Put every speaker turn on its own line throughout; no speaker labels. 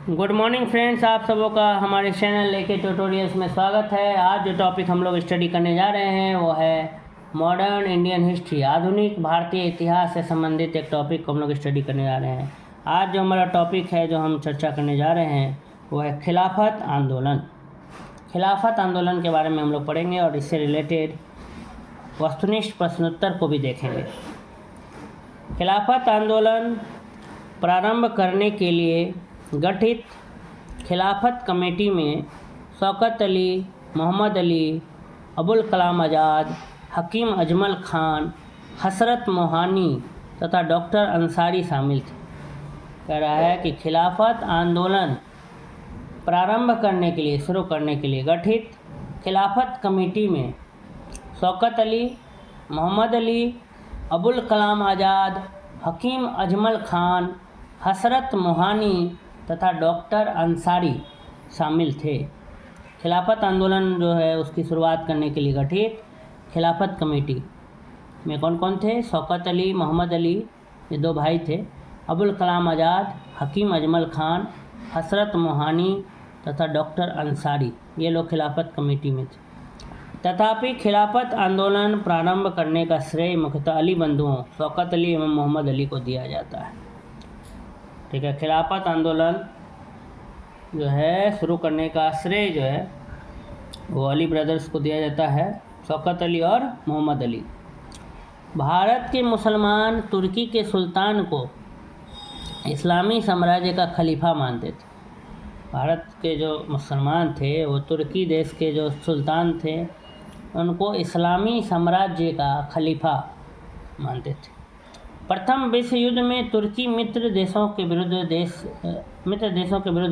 Good morning friends, आप सबों का हमारे चैनल लेके ट्यूटोरियल्स में स्वागत है। आज जो टॉपिक हम लोग स्टडी करने जा रहे हैं वो है मॉडर्न इंडियन हिस्ट्री। आधुनिक भारतीय इतिहास से संबंधित एक टॉपिक को हम लोग स्टडी करने जा रहे हैं। आज जो हमारा टॉपिक है, जो हम चर्चा करने जा रहे हैं, वो है खिलाफत आंदोलन। खिलाफत आंदोलन के बारे में हम लोग पढ़ेंगे और इससे रिलेटेड वस्तुनिष्ठ प्रश्नोत्तर को भी देखेंगे। खिलाफत आंदोलन प्रारंभ करने के लिए गठित खिलाफत कमेटी में शौकत अली, मोहम्मद अली, अबुल कलाम आज़ाद, हकीम अजमल खान, हसरत मोहानी तथा डॉक्टर अंसारी शामिल थे। कह रहा है कि खिलाफत आंदोलन प्रारंभ करने के लिए, शुरू करने के लिए गठित खिलाफत कमेटी में शौकत अली, मोहम्मद अली, अबुल कलाम आज़ाद, हकीम अजमल खान, हसरत मोहानी तथा डॉक्टर अंसारी शामिल थे। खिलाफत आंदोलन जो है उसकी शुरुआत करने के लिए गठित खिलाफत कमेटी में कौन कौन थे? शौकत अली, मोहम्मद अली, ये दो भाई थे, अबुल कलाम आज़ाद, हकीम अजमल खान, हसरत मोहानी तथा डॉक्टर अंसारी, ये लोग खिलाफत कमेटी में थे। तथापि खिलाफत आंदोलन प्रारंभ करने का श्रेय मुख्यतः अली बंधुओं शौकत अली एवं मोहम्मद अली को दिया जाता है। ठीक है, खिलाफत आंदोलन जो है शुरू करने का श्रेय जो है वो अली ब्रदर्स को दिया जाता है, शौकत अली और मोहम्मद अली। भारत के मुसलमान तुर्की के सुल्तान को इस्लामी साम्राज्य का खलीफा मानते थे। भारत के जो मुसलमान थे वो तुर्की देश के जो सुल्तान थे उनको इस्लामी साम्राज्य का खलीफा मानते थे। प्रथम विश्व युद्ध में तुर्की मित्र देशों के विरुद्ध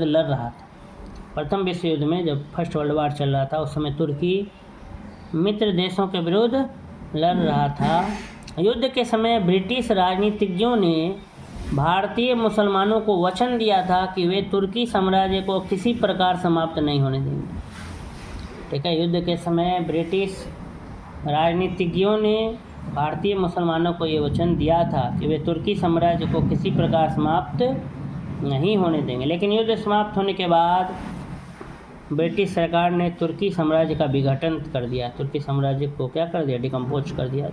लड़ रहा था। प्रथम विश्व युद्ध में जब फर्स्ट वर्ल्ड वार चल रहा था उस समय तुर्की मित्र देशों के विरुद्ध लड़ रहा था। युद्ध के समय ब्रिटिश राजनीतिज्ञों ने भारतीय मुसलमानों को वचन दिया था कि वे तुर्की साम्राज्य को किसी प्रकार समाप्त नहीं होने देंगे। ठीक है, युद्ध के समय ब्रिटिश राजनीतिज्ञों ने भारतीय मुसलमानों को ये वचन दिया था कि वे तुर्की साम्राज्य को किसी प्रकार समाप्त नहीं होने देंगे। लेकिन युद्ध समाप्त होने के बाद ब्रिटिश सरकार ने तुर्की साम्राज्य का विघटन कर दिया। तुर्की साम्राज्य को क्या कर दिया? डिकम्पोज कर दिया,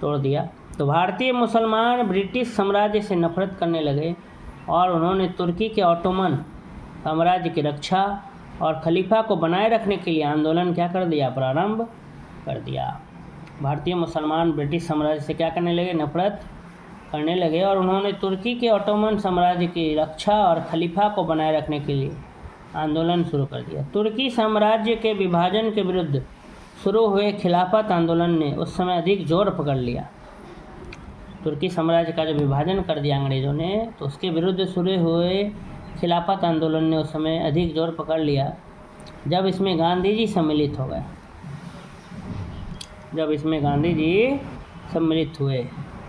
तोड़ दिया। तो भारतीय मुसलमान ब्रिटिश साम्राज्य से नफरत करने लगे और उन्होंने तुर्की के ऑटोमन साम्राज्य की रक्षा और खलीफा को बनाए रखने के लिए आंदोलन क्या कर दिया? प्रारंभ कर दिया। भारतीय मुसलमान ब्रिटिश साम्राज्य से क्या करने लगे? नफरत करने लगे और उन्होंने तुर्की के ऑटोमन साम्राज्य की रक्षा और खलीफा को बनाए रखने के लिए आंदोलन शुरू कर दिया। तुर्की साम्राज्य के विभाजन के विरुद्ध शुरू हुए खिलाफत आंदोलन ने उस समय अधिक जोर पकड़ लिया। तुर्की साम्राज्य का जो विभाजन कर दिया अंग्रेज़ों ने, तो उसके विरुद्ध शुरू हुए खिलाफत आंदोलन ने उस समय अधिक जोर पकड़ लिया जब इसमें गांधी जी सम्मिलित हो गए। जब इसमें गांधी जी सम्मिलित हुए।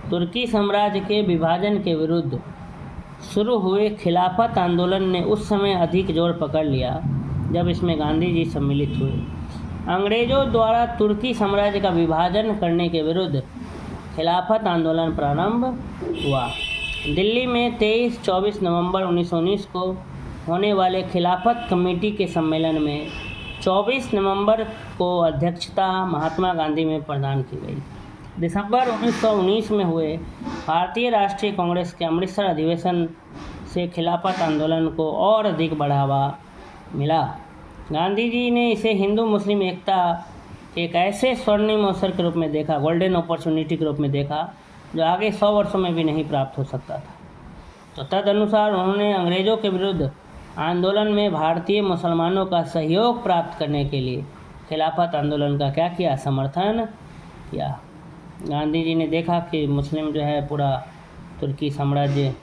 तुर्की साम्राज्य के विभाजन के विरुद्ध शुरू हुए खिलाफत आंदोलन ने उस समय अधिक जोर पकड़ लिया जब इसमें गांधी जी सम्मिलित हुए। अंग्रेज़ों द्वारा तुर्की साम्राज्य का विभाजन करने के विरुद्ध खिलाफत आंदोलन प्रारंभ हुआ। दिल्ली में 23-24 नवंबर 1919 को होने वाले खिलाफत कमेटी के सम्मेलन में 24 नवंबर को अध्यक्षता महात्मा गांधी में प्रदान की गई। दिसंबर 1919 में हुए भारतीय राष्ट्रीय कांग्रेस के अमृतसर अधिवेशन से खिलाफत आंदोलन को और अधिक बढ़ावा मिला। गांधी जी ने इसे हिंदू मुस्लिम एकता के एक ऐसे स्वर्णिम अवसर के रूप में देखा, गोल्डन अपॉर्चुनिटी के रूप में देखा, जो आगे 100 वर्षों में भी नहीं प्राप्त हो सकता था। तो तदनुसार उन्होंने अंग्रेज़ों के विरुद्ध आंदोलन में भारतीय मुसलमानों का सहयोग प्राप्त करने के लिए खिलाफत आंदोलन का क्या किया? समर्थन किया। गांधी जी ने देखा कि मुस्लिम जो है पूरा तुर्की साम्राज्य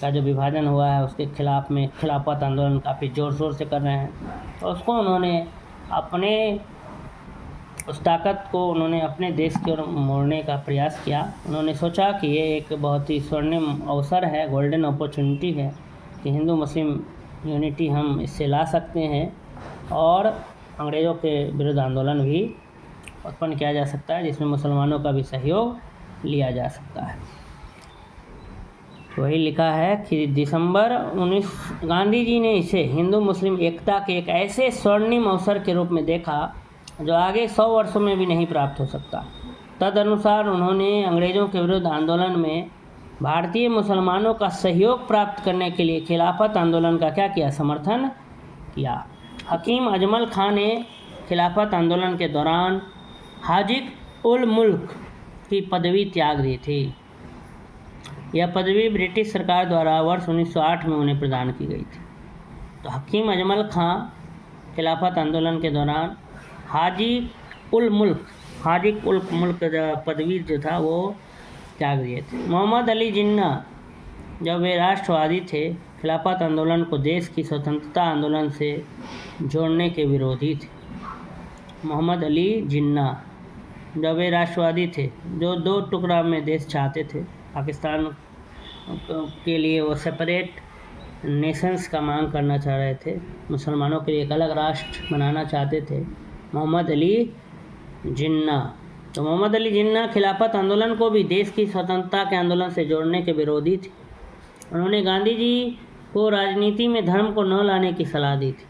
का जो विभाजन हुआ है उसके खिलाफ में खिलाफत आंदोलन काफ़ी ज़ोर शोर से कर रहे हैं, तो उसको उन्होंने उस ताकत को उन्होंने अपने देश की ओर मोड़ने का प्रयास किया। उन्होंने सोचा कि ये एक बहुत ही स्वर्णिम अवसर है, गोल्डन अपॉर्चुनिटी है कि हिंदू मुस्लिम यूनिटी हम इससे ला सकते हैं और अंग्रेज़ों के विरुद्ध आंदोलन भी उत्पन्न किया जा सकता है जिसमें मुसलमानों का भी सहयोग लिया जा सकता है। वही लिखा है कि दिसंबर 19 गांधी जी ने इसे हिंदू मुस्लिम एकता के एक ऐसे स्वर्णिम अवसर के रूप में देखा जो आगे 100 वर्षों में भी नहीं प्राप्त हो सकता। तदनुसार उन्होंने अंग्रेज़ों के विरुद्ध आंदोलन में भारतीय मुसलमानों का सहयोग प्राप्त करने के लिए खिलाफत आंदोलन का क्या किया, समर्थन किया। हकीम अजमल खां ने खिलाफत आंदोलन के दौरान हाजिक उल मुल्क की पदवी त्याग दी थी। यह पदवी ब्रिटिश सरकार द्वारा वर्ष 1908 में उन्हें प्रदान की गई थी। तो हकीम अजमल खां खिलाफत आंदोलन के दौरान हाजिक उल मुल्क पदवी जो था वो त्याग दिए थे। मोहम्मद अली जिन्ना जब वे राष्ट्रवादी थे, खिलाफत आंदोलन को देश की स्वतंत्रता आंदोलन से जोड़ने के विरोधी थे। मोहम्मद अली जिन्ना जब वे राष्ट्रवादी थे, जो 2 टुकड़ा में देश चाहते थे, पाकिस्तान के लिए वो सेपरेट नेशंस का मांग करना चाह रहे थे, मुसलमानों के लिए एक अलग राष्ट्र बनाना चाहते थे, मोहम्मद अली जिन्ना। तो मोहम्मद अली जिन्ना खिलाफत आंदोलन को भी देश की स्वतंत्रता के आंदोलन से जोड़ने के विरोधी थे। उन्होंने गांधी जी को राजनीति में धर्म को न लाने की सलाह दी थी।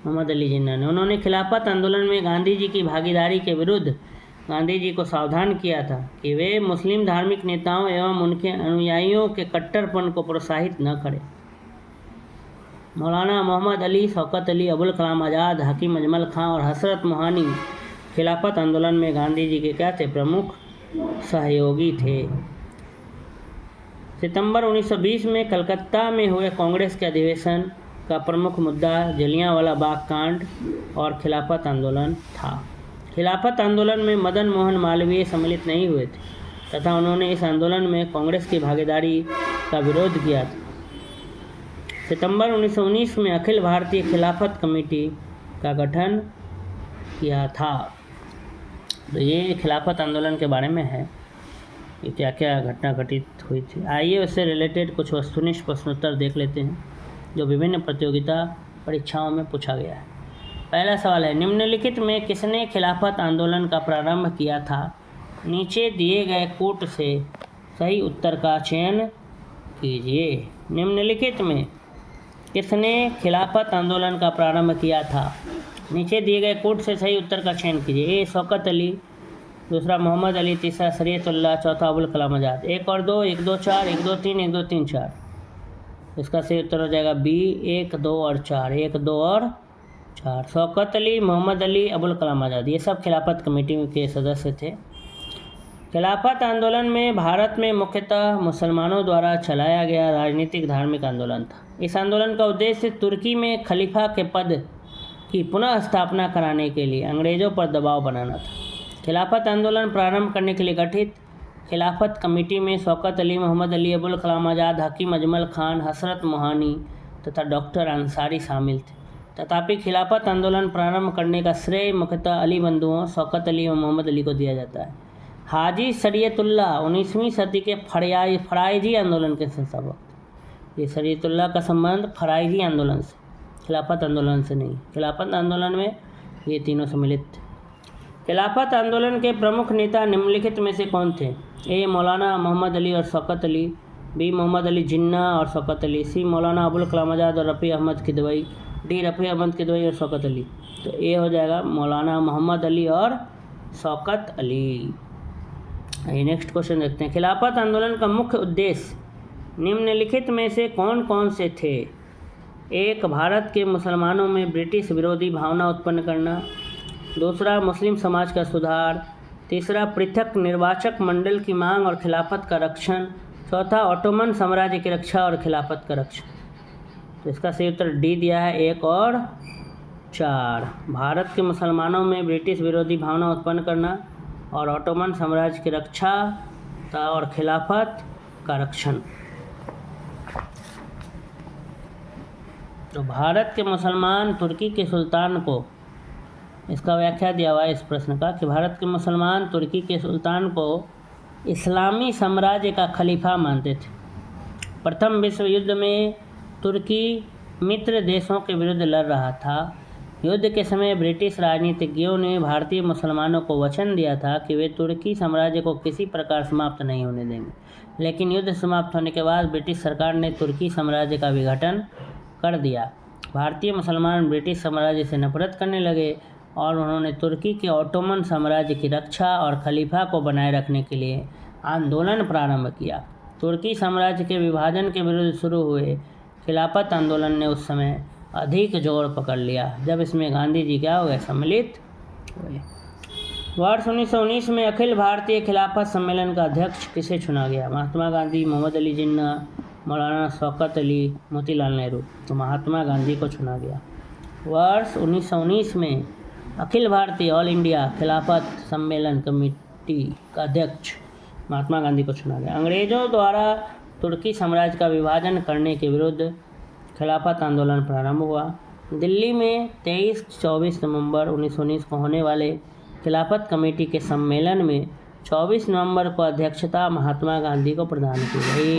मोहम्मद अली जिन्ना ने उन्होंने खिलाफत आंदोलन में गांधी जी की भागीदारी के विरुद्ध गांधी जी को सावधान किया था कि वे मुस्लिम धार्मिक नेताओं एवं उनके अनुयायियों के कट्टरपन को प्रोत्साहित न करें। मौलाना मोहम्मद अली, शौकत अली, अबुल कलाम आज़ाद, हकीम अजमल खां और हसरत मोहानी खिलाफत आंदोलन में गांधी जी के क्या थे, प्रमुख सहयोगी थे। सितंबर 1920 में कलकत्ता में हुए कांग्रेस के अधिवेशन का प्रमुख मुद्दा जलियांवाला बाग कांड और खिलाफत आंदोलन था। खिलाफत आंदोलन में मदन मोहन मालवीय सम्मिलित नहीं हुए थे तथा उन्होंने इस आंदोलन में कांग्रेस की भागीदारी का विरोध किया था। सितंबर 1919 में अखिल भारतीय खिलाफत कमेटी का गठन किया था। तो ये खिलाफत आंदोलन के बारे में है कि क्या क्या घटना घटित हुई थी। आइए उससे रिलेटेड कुछ वस्तुनिष्ठ प्रश्नोत्तर देख लेते हैं जो विभिन्न प्रतियोगिता परीक्षाओं में पूछा गया है। पहला सवाल है, निम्नलिखित में किसने खिलाफत आंदोलन का प्रारंभ किया था? नीचे दिए गए कोट से सही उत्तर का चयन कीजिए। निम्नलिखित में किसने खिलाफत आंदोलन का प्रारंभ किया था? नीचे दिए गए कोट से सही उत्तर का चयन कीजिए। ए शौकत अली, दूसरा मोहम्मद अली, तीसरा शरीयतुल्लाह, चौथा अबुल कलाम आज़ाद। 1 और 2, 1 2 4, 1 2 3, 1 2 3 4। इसका सही उत्तर हो जाएगा बी, 1 2 और 4, 1 2 और 4। शौकत अली, मोहम्मद अली, अबुल कलाम आज़ाद ये सब खिलाफत कमेटी के सदस्य थे। खिलाफत आंदोलन में भारत में मुख्यतः मुसलमानों द्वारा चलाया गया राजनीतिक धार्मिक आंदोलन था। इस आंदोलन का उद्देश्य तुर्की में खलीफा के पद की पुनः स्थापना कराने के लिए अंग्रेज़ों पर दबाव बनाना था। खिलाफत आंदोलन प्रारंभ करने के लिए गठित खिलाफत कमेटी में शौकत अली, मोहम्मद अली, अबुल कलाम आज़ाद, हकीम अजमल खान, हसरत मोहानी तथा डॉक्टर अंसारी शामिल थे। तथापि खिलाफत आंदोलन प्रारंभ करने का श्रेय मुख्यतः अली बंधुओं शौकत अली और मोहम्मद अली को दिया जाता है। हाजी शरीयतुल्लाह 19वीं सदी के फराइजी आंदोलन के संस्थापक। ये शरीयतुल्लाह का संबंध फराइजी आंदोलन से, खिलाफत आंदोलन से नहीं। खिलाफत आंदोलन में ये तीनों सम्मिलित थे। खिलाफत आंदोलन के प्रमुख नेता निम्नलिखित में से कौन थे? ए मौलाना मोहम्मद अली और शौकत अली, बी मोहम्मद अली जिन्ना और शौकत अली, सी मौलाना अबुल कलाम आज़ाद और रफ़ी अहमद किदवई, डी रफ़ी अहमद किदवई और शौकत अली। तो ए हो जाएगा मौलाना मोहम्मद अली और शौकत अली। नेक्स्ट क्वेश्चन देखते हैं। खिलाफत आंदोलन का मुख्य उद्देश्य निम्नलिखित में से कौन कौन से थे? 1 भारत के मुसलमानों में ब्रिटिश विरोधी भावना उत्पन्न करना, दूसरा मुस्लिम समाज का सुधार, तीसरा पृथक निर्वाचक मंडल की मांग और खिलाफत का रक्षण, चौथा ऑटोमन साम्राज्य की रक्षा और खिलाफत का रक्षण। तो इसका सही उत्तर डी दिया है 1 और 4। भारत के मुसलमानों में ब्रिटिश विरोधी भावना उत्पन्न करना और ऑटोमन साम्राज्य की रक्षा और खिलाफत का रक्षण। तो भारत के मुसलमान तुर्की के सुल्तान को, इसका व्याख्या दिया हुआ है इस प्रश्न का कि भारत के मुसलमान तुर्की के सुल्तान को इस्लामी साम्राज्य का खलीफा मानते थे। प्रथम विश्व युद्ध में तुर्की मित्र देशों के विरुद्ध लड़ रहा था। युद्ध के समय ब्रिटिश राजनीतिज्ञों ने भारतीय मुसलमानों को वचन दिया था कि वे तुर्की साम्राज्य को किसी प्रकार समाप्त नहीं होने देंगे, लेकिन युद्ध समाप्त होने के बाद ब्रिटिश सरकार ने तुर्की साम्राज्य का विघटन कर दिया। भारतीय मुसलमान ब्रिटिश साम्राज्य से नफरत करने लगे और उन्होंने तुर्की के ऑटोमन साम्राज्य की रक्षा और खलीफा को बनाए रखने के लिए आंदोलन प्रारंभ किया। तुर्की साम्राज्य के विभाजन के विरुद्ध शुरू हुए खिलाफत आंदोलन ने उस समय अधिक जोर पकड़ लिया, जब इसमें गांधी जी क्या हो गए, सम्मिलित हुए। वर्ष 1919 में अखिल भारतीय खिलाफत सम्मेलन का अध्यक्ष किसे चुना गया? महात्मा गांधी, मोहम्मद अली जिन्ना, मौलाना शौकत अली, मोतीलाल नेहरू। तो महात्मा गांधी को चुना गया। वर्ष 1919 में अखिल भारतीय ऑल इंडिया खिलाफत सम्मेलन कमेटी का अध्यक्ष महात्मा गांधी को चुना गया। अंग्रेजों द्वारा तुर्की साम्राज्य का विभाजन करने के विरुद्ध खिलाफत आंदोलन प्रारंभ हुआ। दिल्ली में 23-24 नवंबर 1919 को होने वाले खिलाफत कमेटी के सम्मेलन में 24 नवंबर को अध्यक्षता महात्मा गांधी को प्रदान की गई।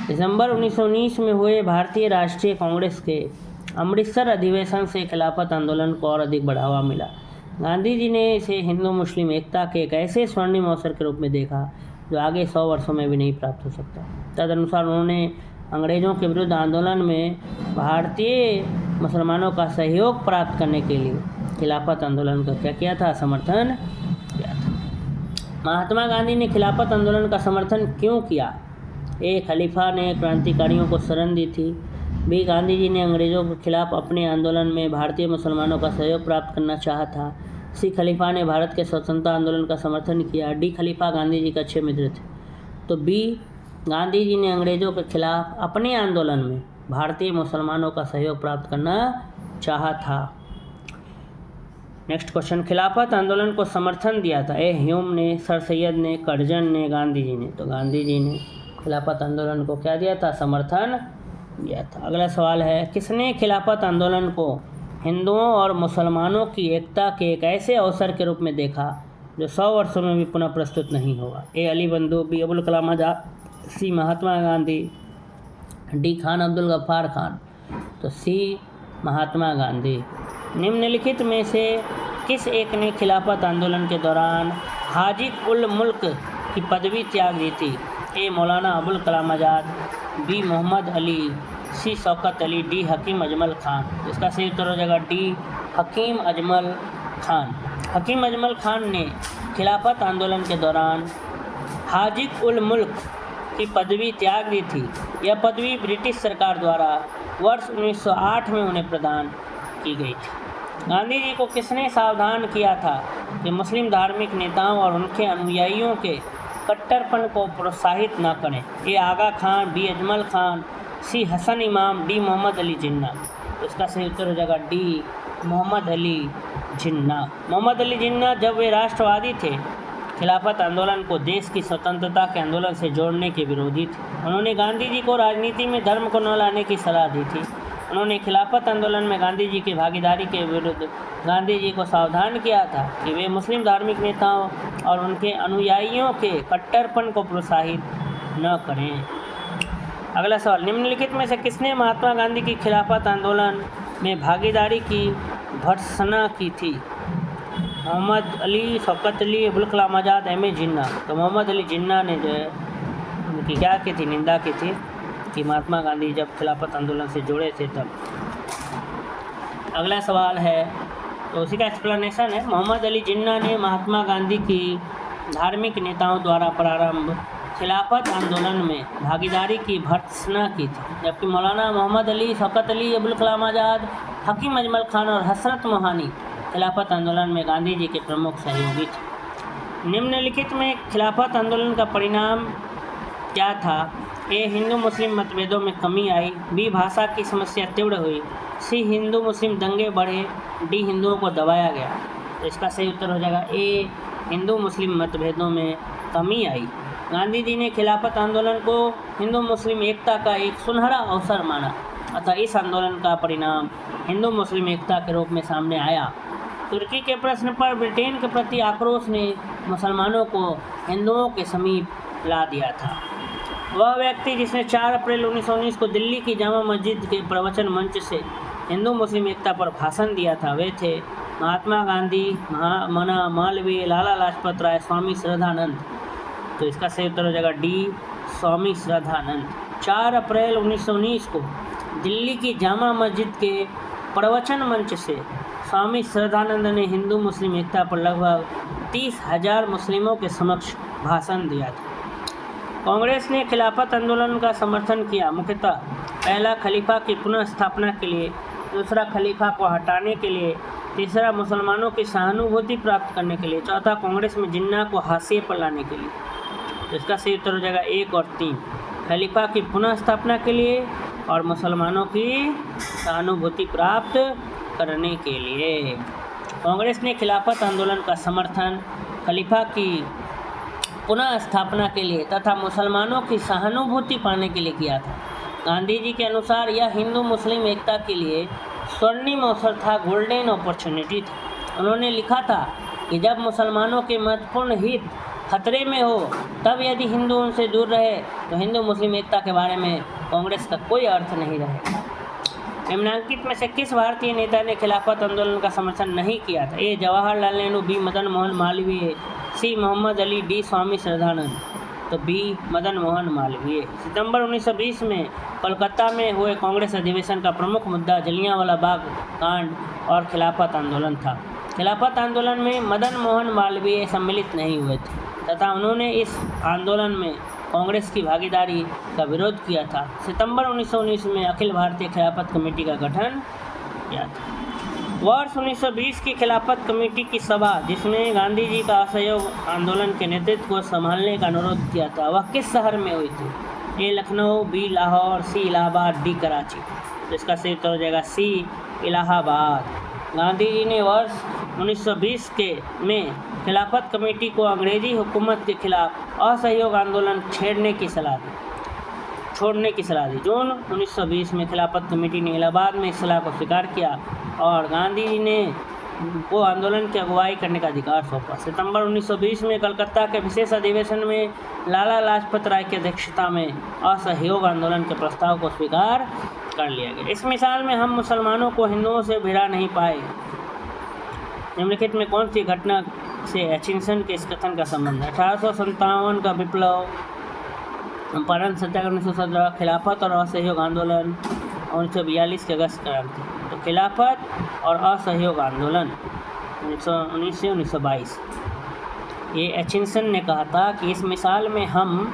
दिसंबर 1919 में हुए भारतीय राष्ट्रीय कांग्रेस के अमृतसर अधिवेशन से खिलाफत आंदोलन को और अधिक बढ़ावा मिला। गांधी जी ने इसे हिंदू मुस्लिम एकता के एक ऐसे स्वर्णिम अवसर के रूप में देखा जो आगे 100 वर्षों में भी नहीं प्राप्त हो सकता। तदनुसार उन्होंने अंग्रेज़ों के विरुद्ध आंदोलन में भारतीय मुसलमानों का सहयोग प्राप्त करने के लिए खिलाफत आंदोलन का क्या किया था, समर्थन किया था। महात्मा गांधी ने खिलाफत आंदोलन का समर्थन क्यों किया? ए, खलीफा ने क्रांतिकारियों को शरण दी थी। बी, गांधी जी ने अंग्रेज़ों के खिलाफ अपने आंदोलन में भारतीय मुसलमानों का सहयोग प्राप्त करना चाहा था। सी, खलीफा ने भारत के स्वतंत्रता आंदोलन का समर्थन किया। डी, खलीफा गांधी जी के अच्छे मित्र थे। तो बी, गांधी जी ने अंग्रेज़ों के खिलाफ अपने आंदोलन में भारतीय मुसलमानों का सहयोग प्राप्त करना चाहा था। नेक्स्ट क्वेश्चन, खिलाफत आंदोलन को समर्थन दिया था? ए, ह्यूम ने, सर सैयद ने, कर्जन ने, गांधी जी ने। तो गांधी जी ने खिलाफत आंदोलन को क्या दिया था, समर्थन दिया था। अगला सवाल है, किसने खिलाफत आंदोलन को हिंदुओं और मुसलमानों की एकता के एक ऐसे अवसर के रूप में देखा जो 100 वर्षों में भी पुनः प्रस्तुत नहीं होगा? ए, अली बंधु, बी, अबुल कलाम आज़ाद, सी, महात्मा गांधी, डी, खान अब्दुल गफ्फार खान। तो सी, महात्मा गांधी। निम्नलिखित में से किस एक ने खिलाफत आंदोलन के दौरान हाजी उल मुल्क की पदवी त्याग दी थी? ए, मौलाना अबुल कलाम आज़ाद, बी, मोहम्मद अली, सी, शौकत अली, डी, हकीम अजमल खान। इसका सही उत्तर हो जाएगा डी, हकीम अजमल खान। हकीम अजमल खान ने खिलाफत आंदोलन के दौरान हाजी उल मुल्क की पदवी त्याग दी थी। यह पदवी ब्रिटिश सरकार द्वारा वर्ष 1908 में उन्हें प्रदान की गई थी। गांधी जी को किसने सावधान किया था कि मुस्लिम धार्मिक नेताओं और उनके अनुयायियों के कट्टरपन को प्रोत्साहित न करें? ए, आगा खान, बी, अजमल खान, सी, हसन इमाम, डी, मोहम्मद अली जिन्ना। इसका सही उत्तर हो जाएगा डी, मोहम्मद अली जिन्ना। मोहम्मद अली जिन्ना जब वे राष्ट्रवादी थे, खिलाफत आंदोलन को देश की स्वतंत्रता के आंदोलन से जोड़ने के विरोधी थे। उन्होंने गांधी जी को राजनीति में धर्म को न लाने की सलाह दी थी। उन्होंने खिलाफत आंदोलन में गांधी जी की भागीदारी के विरुद्ध गांधी जी को सावधान किया था कि वे मुस्लिम धार्मिक नेताओं और उनके अनुयायियों के कट्टरपन को प्रोत्साहित न करें। अगला सवाल, निम्नलिखित में से किसने महात्मा गांधी की खिलाफत आंदोलन में भागीदारी की भर्त्सना की थी? मोहम्मद अली, शौकत अली, अबुल कलाम आज़ाद, एम ए जिन्ना। तो मोहम्मद अली जिन्ना ने जो है उनकी क्या की थी, निंदा की थी कि महात्मा गांधी जब खिलाफत आंदोलन से जुड़े थे तब। अगला सवाल है, तो उसी का एक्सप्लेनेशन है। मोहम्मद अली जिन्ना ने महात्मा गांधी की धार्मिक नेताओं द्वारा प्रारंभ खिलाफत आंदोलन में भागीदारी की भर्त्सना की थी, जबकि मौलाना मोहम्मद अली, शौकत अली, अबुल कलाम आज़ाद, हकीम अजमल खान और हसरत मोहानी खिलाफत आंदोलन में गांधी जी के प्रमुख सहयोगी थे। निम्नलिखित में खिलाफत आंदोलन का परिणाम क्या था? ए, हिंदू मुस्लिम मतभेदों में कमी आई, बी, भाषा की समस्या तीव्र हुई, सी, हिंदू मुस्लिम दंगे बढ़े, डी, हिंदुओं को दबाया गया। तो इसका सही उत्तर हो जाएगा ए, हिंदू मुस्लिम मतभेदों में कमी आई। गांधी जी ने खिलाफत आंदोलन को हिंदू मुस्लिम एकता का एक सुनहरा अवसर माना, अतः इस आंदोलन का परिणाम हिंदू मुस्लिम एकता के रूप में सामने आया। तुर्की के प्रश्न पर ब्रिटेन के प्रति आक्रोश ने मुसलमानों को हिंदुओं के समीप ला दिया था। वह व्यक्ति जिसने 4 अप्रैल 1919 को दिल्ली की जामा मस्जिद के प्रवचन मंच से हिंदू मुस्लिम एकता पर भाषण दिया था वे थे महात्मा गांधी, मना मालवीय, लाला लाजपत राय, स्वामी श्रद्धानंद। तो इसका सही उत्तर हो जाएगा डी, स्वामी श्रद्धानंद। 4 अप्रैल 1919 को दिल्ली की जामा मस्जिद के प्रवचन मंच से स्वामी श्रद्धानंद ने हिंदू मुस्लिम एकता पर लगभग 30,000 मुस्लिमों के समक्ष भाषण दिया था। कांग्रेस ने खिलाफत आंदोलन का समर्थन किया, मुख्यतः पहला खलीफा की पुनः स्थापना के लिए, दूसरा खलीफा को हटाने के लिए, तीसरा मुसलमानों की सहानुभूति प्राप्त करने के लिए, चौथा कांग्रेस में जिन्ना को हाशिए पर लाने के लिए। तो इसका सही उत्तर हो जाएगा 1 और 3, खलीफा की पुनः स्थापना के लिए और मुसलमानों की सहानुभूति प्राप्त करने के लिए। कांग्रेस ने खिलाफत आंदोलन का समर्थन खलीफा की पुनः स्थापना के लिए तथा मुसलमानों की सहानुभूति पाने के लिए किया था। गांधी जी के अनुसार यह हिंदू मुस्लिम एकता के लिए स्वर्णिम अवसर था, गोल्डन अपॉर्चुनिटी था। उन्होंने लिखा था कि जब मुसलमानों के महत्वपूर्ण हित खतरे में हो तब यदि हिंदू उनसे दूर रहे तो हिंदू मुस्लिम एकता के बारे में कांग्रेस का कोई अर्थ नहीं रहेगा। निम्नलिखित में से किस भारतीय नेता ने खिलाफत आंदोलन का समर्थन नहीं किया था? ए जवाहरलाल नेहरू, बी मदन मोहन मालवीय, सी मोहम्मद अली, डी स्वामी श्रद्धानंद। तो बी मदन मोहन मालवीय। सितंबर 1920 में कोलकाता में हुए कांग्रेस अधिवेशन का प्रमुख मुद्दा जलियांवाला बाग कांड और खिलाफत आंदोलन था। खिलाफत आंदोलन में मदन मोहन मालवीय सम्मिलित नहीं हुए थे तथा उन्होंने इस आंदोलन में कांग्रेस की भागीदारी का विरोध किया था। सितंबर 1919 में अखिल भारतीय खिलाफत कमेटी का गठन किया था। वर्ष 1920 की खिलाफत कमेटी की सभा, जिसमें गांधी जी का असहयोग आंदोलन के नेतृत्व को संभालने का अनुरोध किया था, वह किस शहर में हुई थी? ए लखनऊ, बी लाहौर, सी इलाहाबाद, डी कराची। तो इसका सही उत्तर हो जाएगा सी इलाहाबाद। गांधी जी ने वर्ष 1920 में खिलाफत कमेटी को अंग्रेजी हुकूमत के खिलाफ असहयोग आंदोलन छोड़ने की सलाह दी। जून 1920 में खिलाफत कमेटी ने इलाहाबाद में इस सलाह को स्वीकार किया और गांधी जी ने को आंदोलन की अगुवाई करने का अधिकार सौंपा। सितंबर 1920 में कलकत्ता के विशेष अधिवेशन में लाला लाजपत राय की अध्यक्षता में असहयोग आंदोलन के प्रस्ताव को स्वीकार कर लिया गया। इस मिसाल में हम मुसलमानों को हिंदुओं से भिड़ा नहीं पाए। निम्नलिखित में कौन सी घटना से एचिंसन के इस कथन का संबंध है? 1857 का विप्लव, चंपारण सत्याग्रह 1917, खिलाफत और असहयोग आंदोलन 1942 के अगस्त क्रांति। तो खिलाफत और असहयोग आंदोलन 1919 से 1922। ये एचिंसन ने कहा था कि इस मिसाल में हम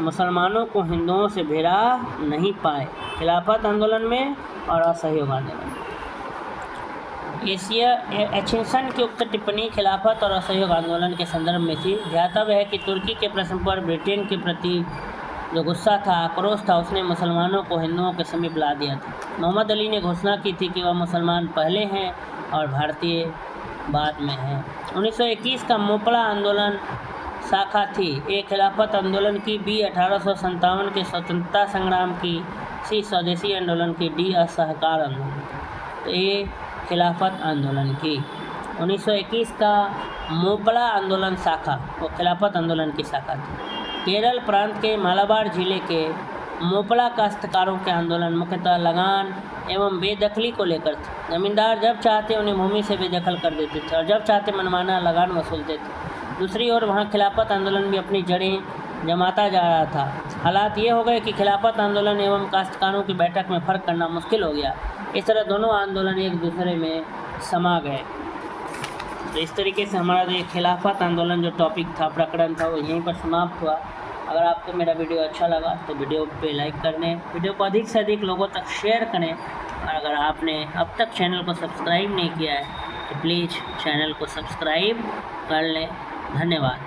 मुसलमानों को हिंदुओं से भिड़ा नहीं पाए, खिलाफत आंदोलन में और असहयोग आंदोलन में। एचिंसन की उक्त टिप्पणी खिलाफत और असहयोग आंदोलन के संदर्भ में थी। ध्यातव्य है कि तुर्की के प्रश्न पर ब्रिटेन के प्रति जो गुस्सा था, आक्रोश था, उसने मुसलमानों को हिंदुओं के समीप ला दिया था। मोहम्मद अली ने घोषणा की थी कि वह मुसलमान पहले हैं और भारतीय बाद में हैं। 1921 का मोपड़ा आंदोलन शाखा थी। ए खिलाफत आंदोलन की, बी 1857 के स्वतंत्रता संग्राम की, सी स्वदेशी आंदोलन की, डी असहकार आंदोलन। तो ये खिलाफत आंदोलन की। 1921 का मोपड़ा आंदोलन शाखा वो खिलाफत आंदोलन की शाखा थी। केरल प्रांत के मालाबार जिले के मोपड़ा काश्तकारों के आंदोलन मुख्यतः लगान एवं बेदखली को लेकर थे। जमींदार जब चाहते उन्हें भूमि से बेदखल कर देते थे और जब चाहते मनमाना लगान वसूलते थे। दूसरी ओर वहाँ खिलाफत आंदोलन भी अपनी जड़ें जमाता जा रहा था। हालात ये हो गए कि खिलाफत आंदोलन एवं काश्तकारों की बैठक में फ़र्क करना मुश्किल हो गया। इस तरह दोनों आंदोलन एक दूसरे में समा गए। तो इस तरीके से हमारा जो खिलाफत आंदोलन जो टॉपिक था, प्रकरण था, वो यहीं पर समाप्त हुआ। अगर आपको मेरा वीडियो अच्छा लगा तो वीडियो पे लाइक कर दें, वीडियो को अधिक से अधिक लोगों तक शेयर करें और अगर आपने अब तक चैनल को सब्सक्राइब नहीं किया है तो प्लीज़ चैनल को सब्सक्राइब कर लें। धन्यवाद।